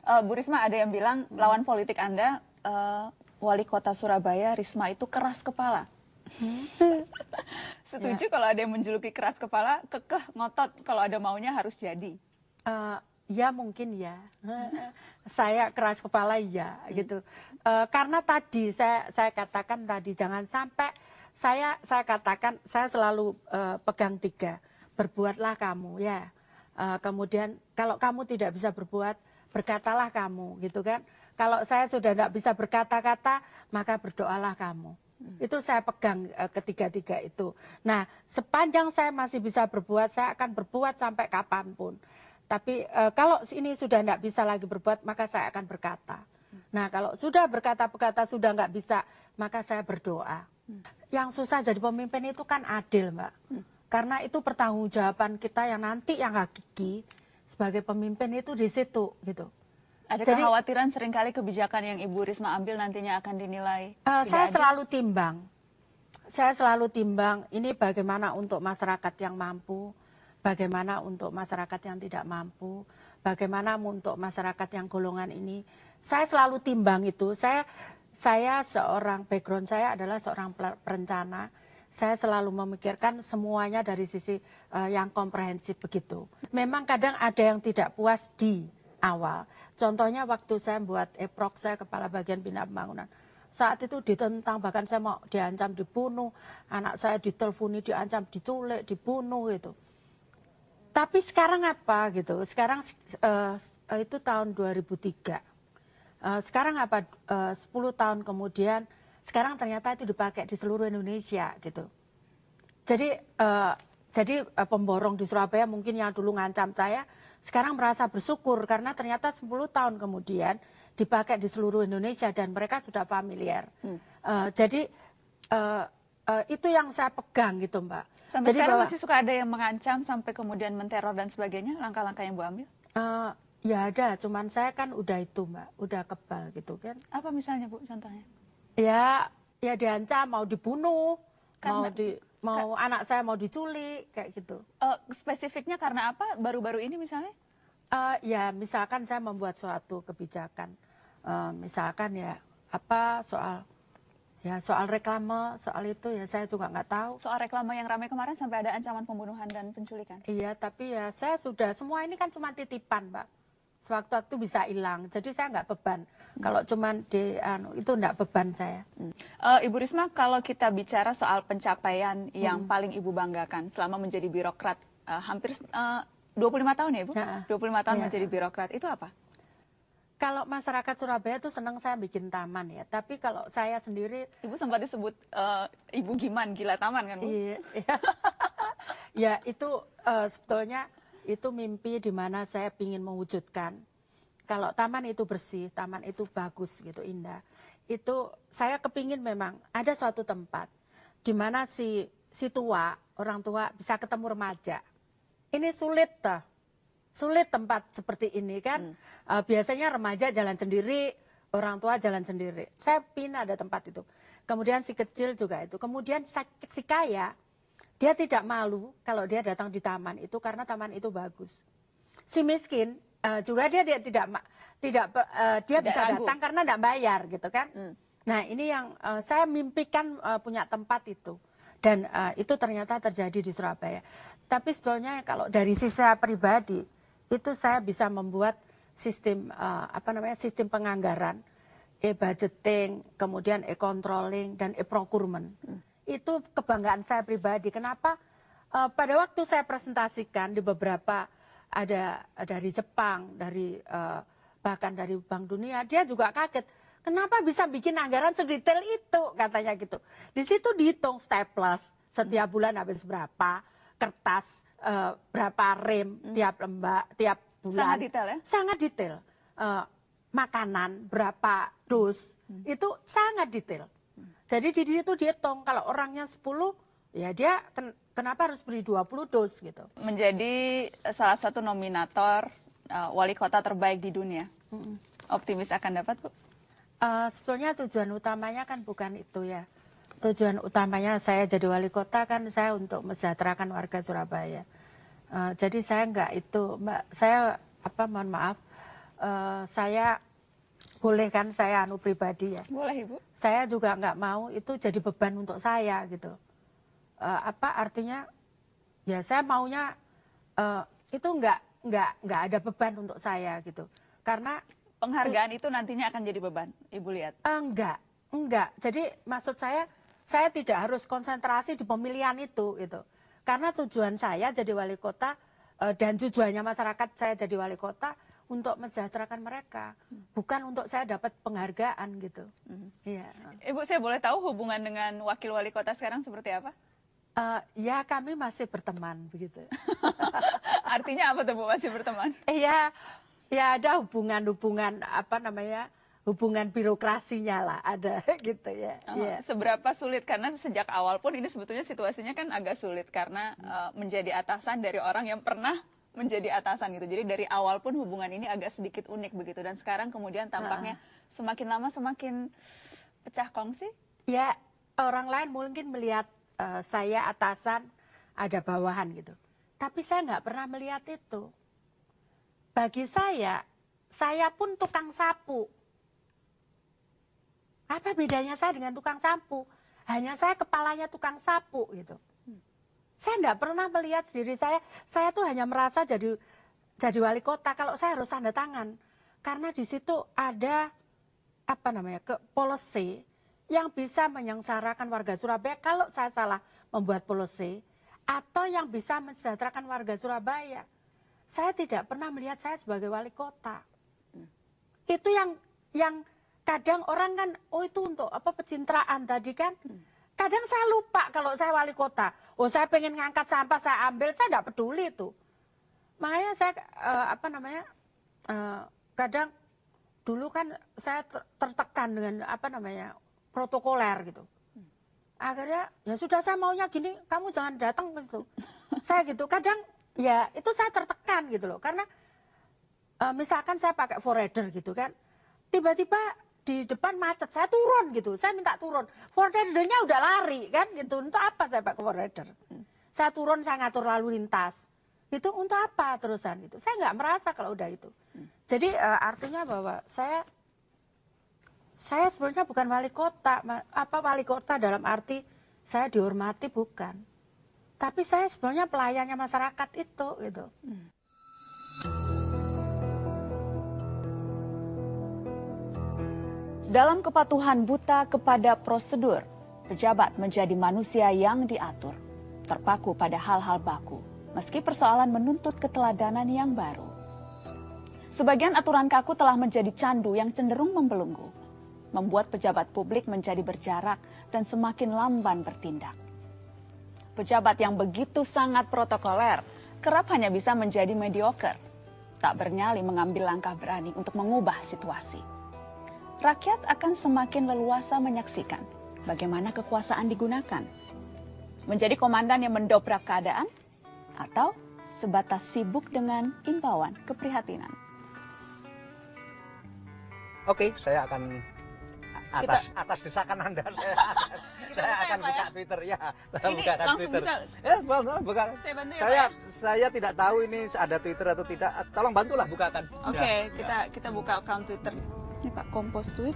Bu Risma, ada yang bilang lawan politik Anda, Wali Kota Surabaya, Risma itu keras kepala. Setuju kalau ada yang menjuluki keras kepala, kekeh, ngotot, kalau ada maunya harus jadi? Ya mungkin ya, saya keras kepala ya gitu. Karena tadi saya katakan tadi jangan sampai saya katakan saya selalu pegang tiga, berbuatlah kamu ya. Kemudian kalau kamu tidak bisa berbuat, berkatalah kamu gitu kan. Kalau saya sudah tidak bisa berkata-kata, maka berdoalah kamu. Itu saya pegang ketiga-tiga itu. Nah, sepanjang saya masih bisa berbuat, saya akan berbuat sampai kapanpun. Tapi kalau ini sudah tidak bisa lagi berbuat, maka saya akan berkata. Nah, kalau sudah berkata-kata sudah nggak bisa, maka saya berdoa. Yang susah jadi pemimpin itu kan adil, Mbak. Karena itu pertanggungjawaban kita yang nanti yang hakiki sebagai pemimpin itu di situ gitu. Ada kekhawatiran seringkali kebijakan yang Ibu Risma ambil nantinya akan dinilai saya selalu timbang. Saya selalu timbang ini bagaimana untuk masyarakat yang mampu, bagaimana untuk masyarakat yang tidak mampu, bagaimana untuk masyarakat yang golongan ini. Saya selalu timbang itu. Saya seorang background saya adalah seorang perencana. Saya selalu memikirkan semuanya dari sisi yang komprehensif begitu. Memang kadang ada yang tidak puas di awal. Contohnya waktu saya buat EPROK, saya kepala bagian bina pembangunan. Saat itu ditentang, bahkan saya mau diancam dibunuh, anak saya diteleponi, diancam diculik, dibunuh gitu. Tapi sekarang apa gitu? Sekarang itu tahun 2003. Sekarang apa? 10 tahun kemudian, sekarang ternyata itu dipakai di seluruh Indonesia gitu. Jadi pemborong di Surabaya mungkin yang dulu ngancam saya, sekarang merasa bersyukur karena ternyata 10 tahun kemudian dipakai di seluruh Indonesia dan mereka sudah familiar. Jadi itu yang saya pegang gitu, Mbak. Sampai Jadi sekarang masih suka ada yang mengancam sampai kemudian menteror dan sebagainya, langkah-langkah yang Bu ambil? Ya ada, cuman saya kan udah itu, Mbak, udah kebal gitu kan. Apa misalnya, Bu, contohnya? Ya diancam mau dibunuh, mau anak saya mau diculik kayak gitu. Spesifiknya karena apa? Baru-baru ini misalnya? Ya misalkan saya membuat suatu kebijakan, misalkan ya apa soal reklame, soal itu ya saya juga nggak tahu. Soal reklame yang ramai kemarin sampai ada ancaman pembunuhan dan penculikan. Iya, tapi ya saya sudah semua ini kan cuma titipan, Mbak. Sewaktu-waktu bisa hilang, jadi saya nggak beban. Kalau cuman itu nggak beban saya. Ibu Risma, kalau kita bicara soal pencapaian yang paling Ibu banggakan selama menjadi birokrat, hampir 25 tahun ya Ibu? 25 tahun menjadi birokrat, itu apa? Kalau masyarakat Surabaya tuh senang saya bikin taman ya, tapi kalau saya sendiri... Ibu sempat disebut Ibu Giman, gila taman kan Bu? Iya, ya itu sebetulnya itu mimpi di mana saya ingin mewujudkan. Kalau taman itu bersih, taman itu bagus gitu, indah. Itu saya kepingin memang ada suatu tempat di mana si tua, orang tua bisa ketemu remaja. Ini sulit toh. Sulit tempat seperti ini kan. Biasanya remaja jalan sendiri, orang tua jalan sendiri. Saya pingin ada tempat itu. Kemudian si kecil juga itu. Kemudian si kaya, dia tidak malu kalau dia datang di taman itu karena taman itu bagus. Si miskin juga dia bisa datang karena tidak bayar gitu kan. Nah ini yang saya mimpikan punya tempat itu. Dan itu ternyata terjadi di Surabaya. Tapi sebetulnya kalau dari sisi saya pribadi, itu saya bisa membuat sistem sistem penganggaran, e-budgeting, kemudian e-controlling dan e-procurement. Itu kebanggaan saya pribadi. Kenapa? Pada waktu saya presentasikan di beberapa ada dari Jepang, bahkan dari Bank Dunia, dia juga kaget. Kenapa bisa bikin anggaran sedetail itu, katanya gitu. Di situ dihitung staples, setiap bulan habis berapa, kertas, berapa rem, tiap bulan. Sangat detail ya? Sangat detail. Makanan, berapa dos, itu sangat detail. Jadi di situ dihitung, kalau orangnya 10, ya dia kenapa harus beri 20 dos gitu. Menjadi salah satu nominator wali kota terbaik di dunia. Optimis akan dapat, Bu? Sebetulnya tujuan utamanya kan bukan itu ya. Tujuan utamanya saya jadi wali kota kan saya untuk mesejahterakan warga Surabaya. Jadi saya enggak itu, Mbak, saya mohon maaf, saya boleh kan saya pribadi ya. Boleh Ibu. Saya juga nggak mau itu jadi beban untuk saya gitu. Apa artinya? Ya saya maunya itu nggak ada beban untuk saya gitu. Karena penghargaan itu nantinya akan jadi beban, Ibu lihat? Enggak. Jadi maksud saya tidak harus konsentrasi di pemilihan itu gitu. Karena tujuan saya jadi wali kota dan tujuannya masyarakat saya jadi wali kota untuk mensejahterakan mereka, bukan untuk saya dapat penghargaan gitu. Iya. Ibu, saya boleh tahu hubungan dengan wakil wali kota sekarang seperti apa? Ya kami masih berteman begitu. Artinya apa tuh Bu, masih berteman? Iya, ya ada hubungan apa namanya, hubungan birokrasinya lah ada gitu ya. Seberapa sulit, karena sejak awal pun ini sebetulnya situasinya kan agak sulit karena menjadi atasan dari orang yang pernah menjadi atasan gitu. Jadi dari awal pun hubungan ini agak sedikit unik begitu, dan sekarang kemudian tampaknya semakin lama semakin pecah kongsi. Ya orang lain mungkin melihat saya atasan ada bawahan gitu, tapi saya nggak pernah melihat itu. Bagi saya pun tukang sapu. Apa bedanya saya dengan tukang sapu? Hanya saya kepalanya tukang sapu gitu. Saya nggak pernah melihat diri saya tuh hanya merasa jadi wali kota kalau saya harus tanda tangan. Karena di situ ada apa namanya, policy yang bisa menyengsarakan warga Surabaya kalau saya salah membuat policy, atau yang bisa mensejahterakan warga Surabaya. Saya tidak pernah melihat saya sebagai wali kota. Itu yang kadang orang kan, oh itu untuk apa, pencitraan tadi kan. Kadang saya lupa kalau saya wali kota. Oh saya pengen ngangkat sampah, saya ambil, saya tidak peduli itu. Makanya saya kadang dulu kan saya tertekan dengan apa namanya, protokoler gitu. Akhirnya ya sudah, saya maunya gini, kamu jangan datang ke situ. Saya gitu, kadang ya itu saya tertekan gitu loh. Karena misalkan saya pakai forerunner gitu kan, tiba-tiba di depan macet, saya turun gitu, saya minta turun. Forerunnernya udah lari kan gitu, untuk apa saya pakai forerunner? Saya turun, saya ngatur lalu lintas. Itu untuk apa terusan itu? Saya nggak merasa kalau udah itu. Jadi artinya bahwa saya sebenarnya bukan wali kota, wali kota dalam arti saya dihormati, bukan. Tapi saya sebenarnya pelayannya masyarakat itu gitu. Dalam kepatuhan buta kepada prosedur, pejabat menjadi manusia yang diatur, terpaku pada hal-hal baku, meski persoalan menuntut keteladanan yang baru. Sebagian aturan kaku telah menjadi candu yang cenderung membelenggu, membuat pejabat publik menjadi berjarak dan semakin lamban bertindak. Pejabat yang begitu sangat protokoler kerap hanya bisa menjadi mediocre, tak bernyali mengambil langkah berani untuk mengubah situasi. Rakyat akan semakin leluasa menyaksikan bagaimana kekuasaan digunakan. Menjadi komandan yang mendobrak keadaan, atau sebatas sibuk dengan imbauan keprihatinan. Oke, saya akan atas desakan Anda, saya akan buka Twitter ya. Ini langsung Twitter. Buka. Saya bantu ya, saya tidak tahu ini ada Twitter atau tidak. Tolong bantulah bukakan. Oke, kita buka account Twitter. Ini Pak, Kompos Tweet.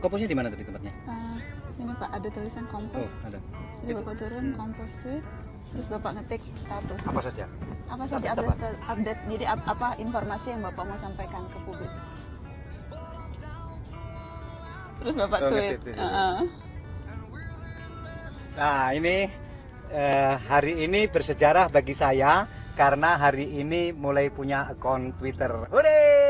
Komposnya di mana tadi tempatnya? Ini Pak, ada tulisan Kompos. Oh, ada. Jadi Bapak turun Kompos Tweet, terus Bapak ngetik status. Apa saja? Apa saja update. Jadi apa informasi yang Bapak mau sampaikan ke publik? Terus Bapak tweet. Nah, ini hari ini bersejarah bagi saya karena hari ini mulai punya akun Twitter. Hore!